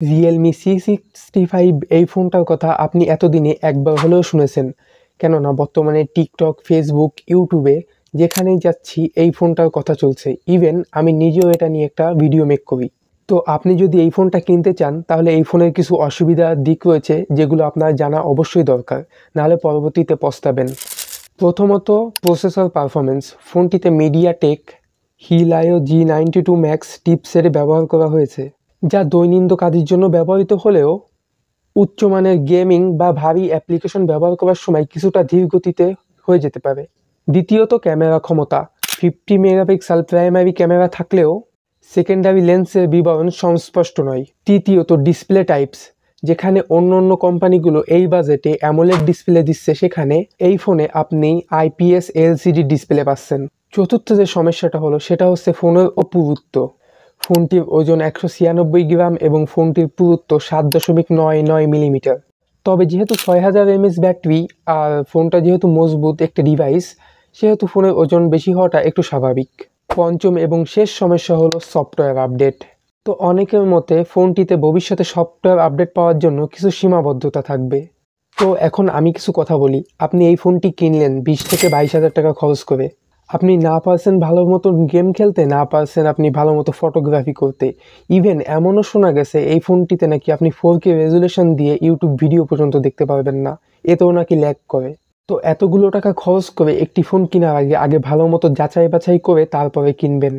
Realme C65 এই ফোনটার কথা আপনি এতদিনে একবার হলেও শুনেছেন, কেননা বর্তমানে টিকটক, ফেসবুক, ইউটিউবে যেখানেই যাচ্ছি এই ফোনটার কথা চলছে। ইভেন আমি নিজেও এটা নিয়ে একটা ভিডিও মেক করি। তো আপনি যদি এই ফোনটা কিনতে চান তাহলে এই ফোনের কিছু অসুবিধার দিক রয়েছে যেগুলো আপনার জানা অবশ্যই দরকার, নাহলে পরবর্তীতে পস্তাবেন। প্রথমত, প্রসেসর পারফরমেন্স। ফোনটিতে MediaTek Helio G92 max chipset ব্যবহার করা হয়েছে, যা দৈনন্দিন কাজের জন্য ব্যবহৃত হলেও উচ্চমানের গেমিং বা ভারী অ্যাপ্লিকেশন ব্যবহার করার সময় কিছুটা ধীর গতিতে হয়ে যেতে পারে। দ্বিতীয়ত, ক্যামেরা ক্ষমতা। 50 মেগাপিক্সেল প্রাইমারি ক্যামেরা থাকলেও সেকেন্ডারি লেন্সের বিবরণ সংস্পষ্ট নয়। তৃতীয়ত, ডিসপ্লে টাইপস। যেখানে অন্য কোম্পানিগুলো এই বাজেটে অ্যামোলেড ডিসপ্লে দিচ্ছে, সেখানে এই ফোনে আপনি IPS LCD ডিসপ্লে পাচ্ছেন। চতুর্থ যে সমস্যাটা হলো সেটা হচ্ছে ফোনের পুরুত্ব। ফোনটির ওজন 196 গ্রাম এবং ফোনটির পুরুত্ব 7.99 মিলিমিটার। তবে যেহেতু 6000 mAh ব্যাটারি আর ফোনটা যেহেতু মজবুত একটা ডিভাইস, সেহেতু ফোনের ওজন বেশি হওয়াটা একটু স্বাভাবিক। পঞ্চম এবং শেষ সমস্যা হলো সফটওয়্যার আপডেট। তো অনেকের মতে ফোনটিতে ভবিষ্যতে সফটওয়্যার আপডেট পাওয়ার জন্য কিছু সীমাবদ্ধতা থাকবে। তো এখন আমি কিছু কথা বলি। আপনি এই ফোনটি কিনলেন 20 থেকে 22 হাজার টাকা খরচ করে। আপনি না পারছেন ভালো মতো গেম খেলতে, না পারছেন আপনি ভালো মতো ফটোগ্রাফি করতে। ইভেন এমনও শোনা গেছে এই ফোনটিতে নাকি আপনি 4K রেজুলেশন দিয়ে ইউটিউব ভিডিও পর্যন্ত দেখতে পারবেন না, এতেও নাকি ল্যাগ করে। তো এতগুলো টাকা খরচ করে একটি ফোন কেনার আগে ভালো মতো যাচাই বাছাই করে তারপরে কিনবেন।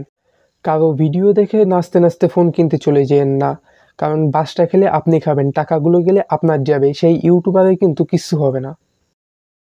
কারো ভিডিও দেখে নাচতে নাচতে ফোন কিনতে চলে যেয়েন না, কারণ বাসটা খেলে আপনি খাবেন, টাকাগুলো গেলে আপনার যাবে, সেই ইউটিউবারে কিন্তু কিচ্ছু হবে না।